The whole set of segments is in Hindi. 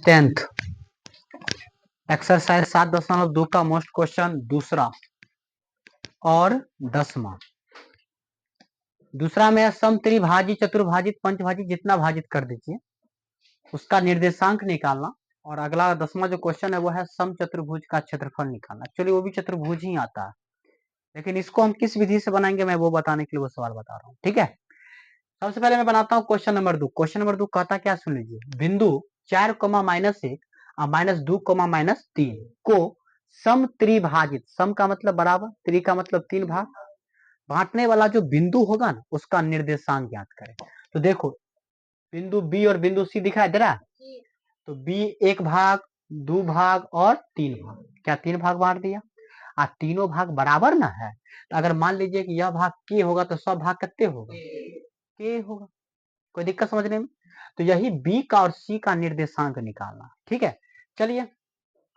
10th एक्सरसाइज 7.2 का मोस्ट क्वेश्चन दूसरा और 10वां। दूसरा में सम त्रिभाजी चतुर्भाजित पंचभाजित जितना भाजित कर दीजिए उसका निर्देशांक निकालना, और अगला 10वां जो क्वेश्चन है वो है सम चतुर्भुज का क्षेत्रफल निकालना। चलिए वो भी चतुर्भुज ही आता है, लेकिन इसको हम किस विधि से बनाएंगे मैं वो बताने के लिए वो सवाल बता रहा हूँ। ठीक है, सबसे पहले मैं बनाता हूँ क्वेश्चन नंबर 2। क्वेश्चन नंबर 2 कहता क्या, सुन लीजिए। बिंदु 4, -1 और -2, -3 को सम त्रिभाजित, सम का मतलब बराबर, त्रि का मतलब 3 भाग, बांटने वाला जो बिंदु होगा ना उसका निर्देशांक ज्ञात करें। तो देखो बिंदु बी और बिंदु सी दिखाई दे रहा है, तो बी 1 भाग, 2 भाग और 3 भाग, क्या 3 भाग बांट दिया। तीनों भाग बराबर ना है, तो अगर मान लीजिए कि यह भाग के होगा तो सब भाग कितने होगा, के होगा। कोई दिक्कत समझने में? तो यही बी का और सी का निर्देशांक निकालना। ठीक है, चलिए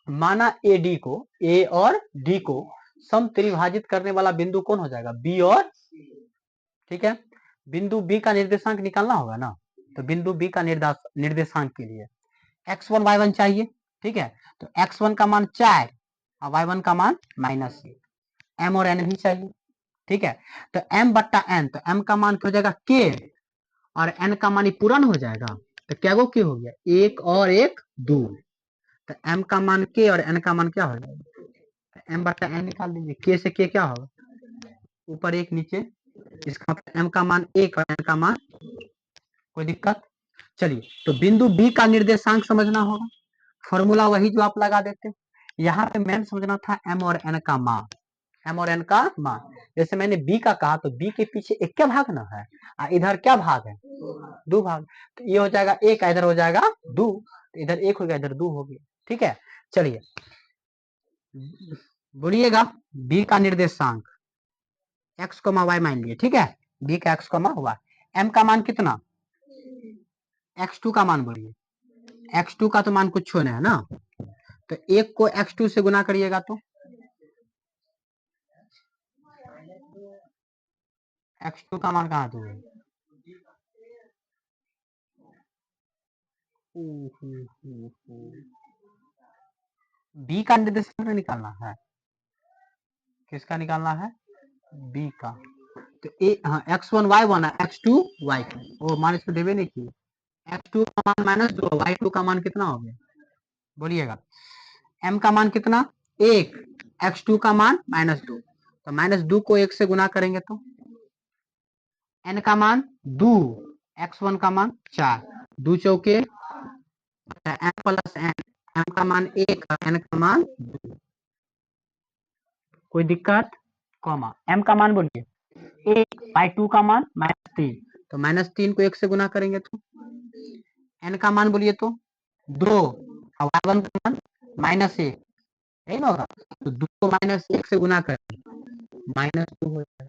माना ए डी को, ए और डी को सम त्रिभाजित करने वाला बिंदु कौन हो जाएगा, बी और, ठीक है, बिंदु बी का निर्देशांक निकालना होगा ना। तो बिंदु बी का निर्देशांक के लिए x1 y1 चाहिए। ठीक है, तो x1 का मान 4 और y1 का मान -1, m और n भी चाहिए। ठीक है, तो m बट्टा n, तो m का मान क्या हो जाएगा k और n का मान पूर्ण हो जाएगा। तो क्या गो k हो गया, 1 और 1 2, तो m का मान k और n का मान क्या हो जाएगा, तो m बट्टा n निकाल दीजिए। k से k क्या होगा, ऊपर 1 नीचे, इसका मतलब m का मान 1 और n का मान, कोई दिक्कत। चलिए तो बिंदु बी का निर्देशांक समझना होगा, फॉर्मूला वही जो आप लगा देते। यहाँ पे मेन समझना था m और n का मान, m और n का मान। जैसे मैंने b का कहा तो b के पीछे एक क्या भाग ना है, इधर क्या भाग है, 2 भाग, तो ये हो जाएगा 1, इधर हो जाएगा 2, तो इधर 1 हो गया इधर 2 हो गया। ठीक है, चलिए बोलिएगा b का निर्देशांक x, y मान लिए। ठीक है, b का x, y, m का मान कितना, x2 का मान बोलिए, x2 का तो मान कुछ नहीं है ना, तो 1 को x2 से गुना करिएगा तो x2 का मान कहाँ दूंगे, बी का निर्देशांक निकालना है, किसका निकालना है, बी का। तो ए हाँ x1 y1 है, x2 y2, वो मान इसको देवे नहीं किए। x2 का मान -2, y2 का मान कितना हो गया, बोलिएगा। m का मान कितना 1, x2 का मान -2, तो -2 को 1 से गुना करेंगे तो n का मान 2, x1 का मान 4, 2 चौके m प्लस n, m का मान 1 और n का मान 2, कोई दिक्कत। कॉमा m का मान बोलिए 1, y2 का मान -3, तो -3 को 1 से गुना करेंगे तो n का मान बोलिए तो 2 और y1 का मान -1, यही ना होगा। तो 2 को -1 से गुना करें -2 हो जाएगा,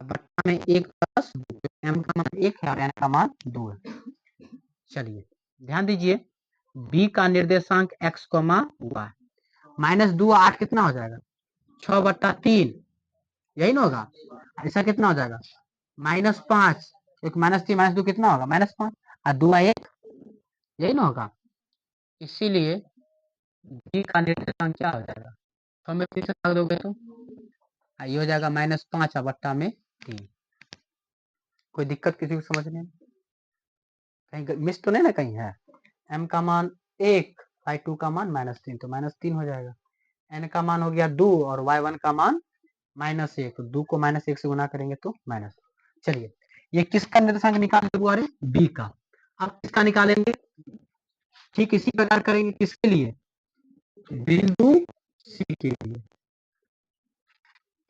बट्टा में 1 प्लस 2, m का मान 1 है और n का मान 2 है। चलिए ध्यान दीजिए, b का निर्देशांक x, y, -2 8 कितना हो जाएगा, 6/3, यही ना होगा। ऐसा कितना हो जाएगा -5, एक -3 -2 कितना होगा -5 और 2 1, यही ना होगा। इसीलिए b का निर्देशांक क्या हो जाएगा, तो में फिर से रख दोगे तो ये हो जाएगा -5/3। कोई दिक्कत किसी को समझने में, कहीं मिस तो नहीं ना कहीं है। m का मान 1, y2 का मान -3, तो -3 हो जाएगा। n का मान हो गया 2 और y1 का मान -1, 2 को -1 से गुना करेंगे तो माइनस। चलिए ये किसका निर्देशांक निकाल रहे, बी का। अब किसका निकालेंगे, ठीक इसी प्रकार करेंगे, किसके लिए, बिंदु सी के लिए।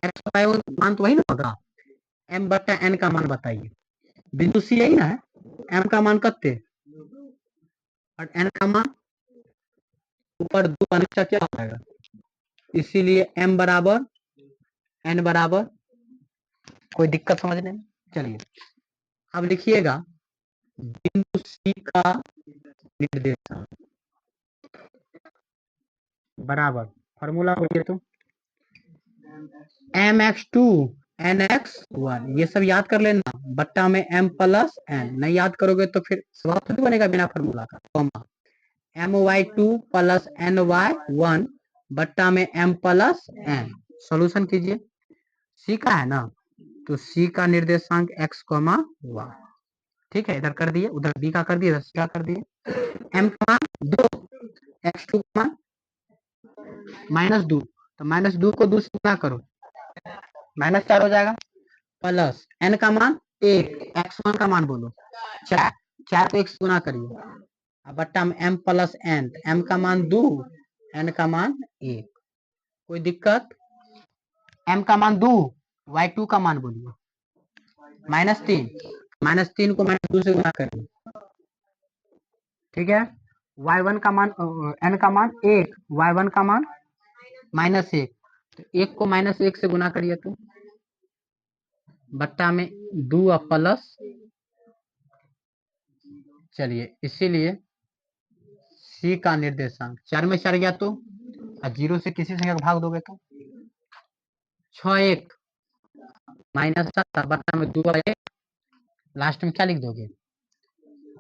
x का मान तो वही ना होगा, m/n का मान बताइए, बिंदु सी यही ना है, m का मान कत्ते और n का मान ऊपर 2 का नीचा क्या हो जाएगा, इसीलिए m बराबर n बराबर। कोई दिक्कत समझने में। चलिए अब लिखिएगा बिंदु सी का निर्देशांक बराबर, फॉर्मूला बोलिए तो mx2 nx1, ये सब याद कर लेना, बट्टा में m प्लस n, नहीं याद करोगे तो फिर सवाल थोड़ी बनेगा बिना फॉर्मूला का। कॉमा my2 प्लस ny1 बट्टा में m प्लस n। सोल्यूशन कीजिए। सी का है ना, तो सी का निर्देशांक x, y। ठीक है, इधर कर दिए, उधर बी का कर दिए, इधर सी का कर दिए। m का मान 2, x2 का मान -2, तो -2 को 2 से गुना करो, -4 हो जाएगा। प्लस n का मान 1, x1 का मान बोलो 4, 4 को 1 से गुना करिए, अब बट्टा में m प्लस n, m का मान 2, n का मान 1। कोई दिक्कत? m का मान 2, y2 का मान बोलिए -3, -3 को -2 से गुना करिए। ठीक है, y1 का मान n का मान 1, y1 का मान -1, तो 1 को -1 से गुना करिए, तो बट्टा में 2 प्लस, चलिए इसीलिए सी का निर्देशांक 4 में 4 गया तो 0 से किसी संख्या को भाग दोगे तो 6 1 -7 बट्टा में 2 1, लास्ट में क्या लिख दोगे।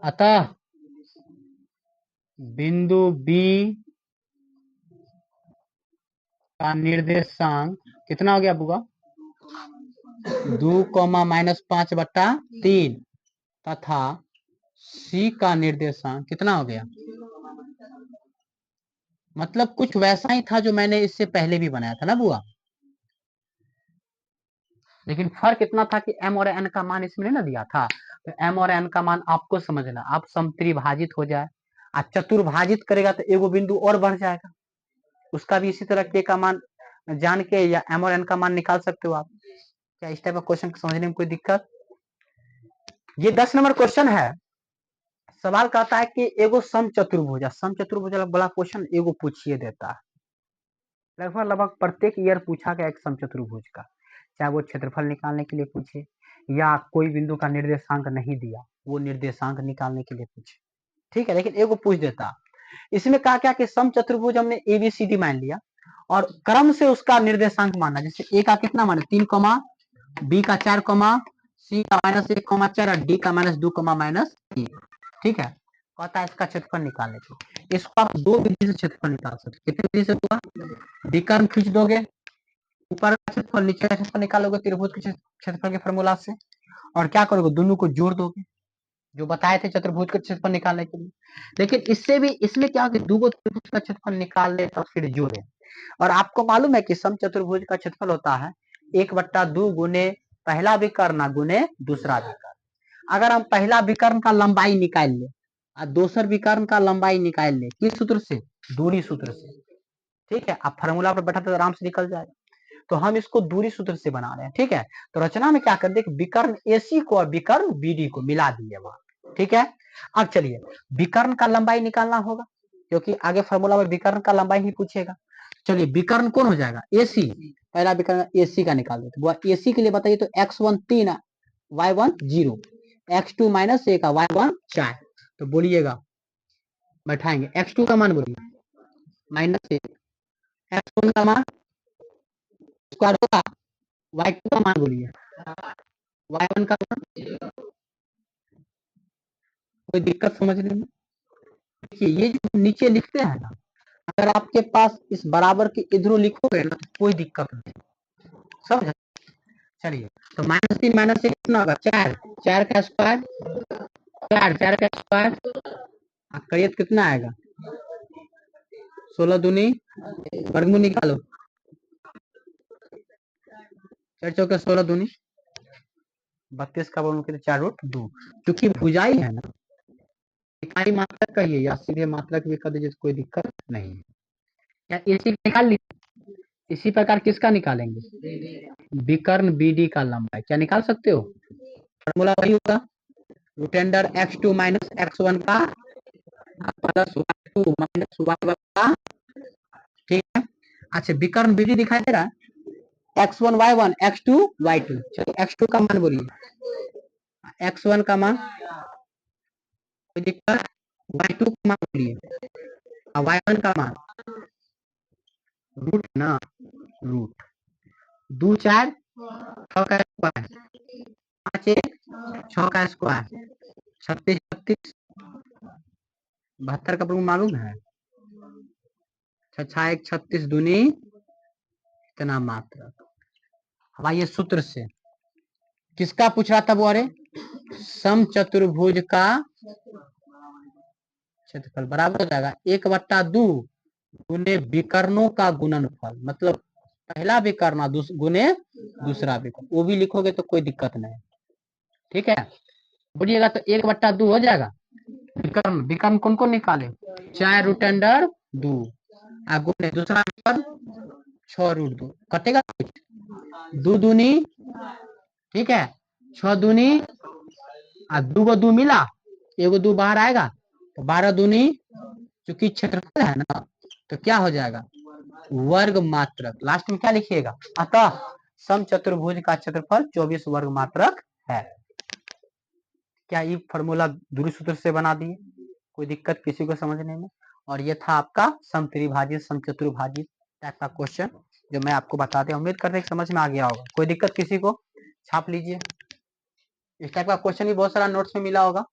अतः बिंदु बी का निर्देशांक कितना हो गया बुआ? 2, -5 बट्टा 3 तथा सी का निर्देशांक कितना हो गया? मतलब कुछ वैसा ही था जो मैंने इससे पहले भी बनाया था ना बुआ, लेकिन फर्क इतना था कि m और n का मान इसमें नहीं ना दिया था, तो m और n का मान आपको समझना, आप समत्रिभाजित हो जाए, चतुर्भाजित करेगा तो एगो बिंदु और बढ़ जाएगा, उसका भी इसी तरह k का मान जान के या m और n का मान निकाल सकते हो आप। क्या इस टाइप का क्वेश्चन समझने में कोई दिक्कत? ये 10 नंबर क्वेश्चन है। सवाल कहता है कि एगो समचतुर्भुज वाला क्वेश्चन एगो पूछिए देता है, लगभग प्रत्येक ईयर पूछा गया एक समचतुर्भुज का, चाहे वो क्षेत्रफल निकालने के लिए पूछे या कोई बिंदु का निर्देशांक नहीं दिया वो निर्देशांक निकालने के लिए पूछे। ठीक है, लेकिन एगो पूछ देता। इसमें कहा क्या कि समचतुर्भुज हमने ABCD मान लिया और क्रम से उसका निर्देशांक माना, जैसे ए का कितना माने 3, बी का 4, सी का -1, 4 और डी का -2, -1। ठीक है, कहता है इसका क्षेत्रफल निकालने के, इसको आप दो विधि से क्षेत्रफल निकाल सकते। कितनी विधि से हुआ? विकर्ण खींच दोगे, ऊपर का क्षेत्रफल नीचे का क्षेत्रफल निकालोगे त्रिभुज के क्षेत्रफल के फॉर्मूला से, और क्या करोगे दोनों को जोड़ दोगे, जो बताए थे चतुर्भुज का क्षेत्रफल निकालने के लिए। लेकिन इससे भी इसमें क्या होगा, दो त्रिभुज का क्षेत्रफल निकाल ले तो फिर जोड़े, और आपको मालूम है कि समचतुर्भुज का क्षेत्रफल होता है 1/2 गुने पहला विकर्ण गुने दूसरा विकर्ण। अगर हम पहला विकर्ण का लंबाई निकाल ले और दूसर विकर्ण का लंबाई निकाल ले, किस सूत्र से? दूरी सूत्र से। ठीक है, आप फार्मूला पर बैठा तो आराम से निकल जाएगा, तो हम इसको दूरी सूत्र से बना रहे हैं। ठीक है, तो रचना में क्या कर दे, विकर्ण AC को और विकर्ण BD को मिला दिए वहां। ठीक है, अब चलिए विकर्ण का लंबाई निकालना होगा, क्योंकि आगे फार्मूला में विकर्ण का लंबाई ही पूछेगा। चलिए विकर्ण कौन हो जाएगा? AC, पहला विकर्ण AC का निकाल देते, वो AC के लिए बताइए, तो x1 3, y1 0, x2 -1 y1 4, तो बोलिएगा बैठाएंगे, x2 का मान बोलिए -1, x1 का मान स्क्वायर होगा, y2 का मान बोलिए, y1 का मान। कोई दिक्कत समझने में? देखिए ये जो नीचे लिखते हैं ना, अगर आपके पास इस बराबर के इधरों लिखोगे ना तो कोई दिक्कत नहीं, समझ? चलिए, तो -3 -1 कितना होगा? 4, 4 का स्क्वायर, 4 का स्क्वायर, करिए तो कितना आएगा? 16 दूनी वर्गमूल निकालो, 4 चौके 16 दूनी 32 का वर्गमूल कितना? 4√2। क्योंकि भुजाई है ना, इकाई मात्रक कहिए या सीधे मात्रक भी कर दीजिए, कोई दिक्कत नहीं है। क्या AC निकाल लीजिए? इसी प्रकार किसका निकालेंगे? विकर्ण BD का लंबाई क्या निकाल सकते हो? फॉर्मूला वही होगा, √x2 - x1 का प्लस y2 - y1 का। ठीक है, अच्छा विकर्ण BD दिखाई दे रहा है, x1 y1 x2 y2। चलो x2 का मान बोलिए, x1 का मान कोई दिक्कत, y2 का मान बोलिए, y1 का मान रूट ना, रूट 2 4 6 का स्क्वायर, 5 1 6 का स्क्वायर, 36 36 72 का प्रयोग मालूम है? 6 1 36 दूनी इतना मात्रक। अब आइए सूत्र से, किसका पूछ रहा था वो? अरे समचतुर्भुज का क्षेत्रफल बराबर हो जाएगा 1/2 गुने विकर्णों का गुणनफल, मतलब पहला विकर्ण गुने दूसरा विकर्ण, वो भी लिखोगे तो कोई दिक्कत नहीं। ठीक है, बोलिएगा तो 1/2 हो जाएगा। विकर्ण विकर्ण कौन कौन निकाले? 4√2 गुने दूसरा विकर्ण 6√2, कटेगा 2 दूनी, ठीक है 6 दूनी, 2 को 2 मिला, एगो 2 बाहर आएगा तो 12 दूनी, चूंकि क्षेत्रफल है ना तो क्या हो जाएगा? वर्ग मात्रक। लास्ट में क्या लिखिएगा? अतः समचतुर्भुज का क्षेत्रफल 24 वर्ग मात्रक है। क्या ये फॉर्मूला दूरी सूत्र से बना दिए? कोई दिक्कत किसी को समझने में? और ये था आपका समत्रिभाजित समचतुर्भाजित टाइप का क्वेश्चन जो मैं आपको बता दिया। उम्मीद करते हैं समझ में आ गया होगा। कोई दिक्कत किसी को? छाप लीजिए। इस टाइप का क्वेश्चन भी बहुत सारा नोट्स में मिला होगा।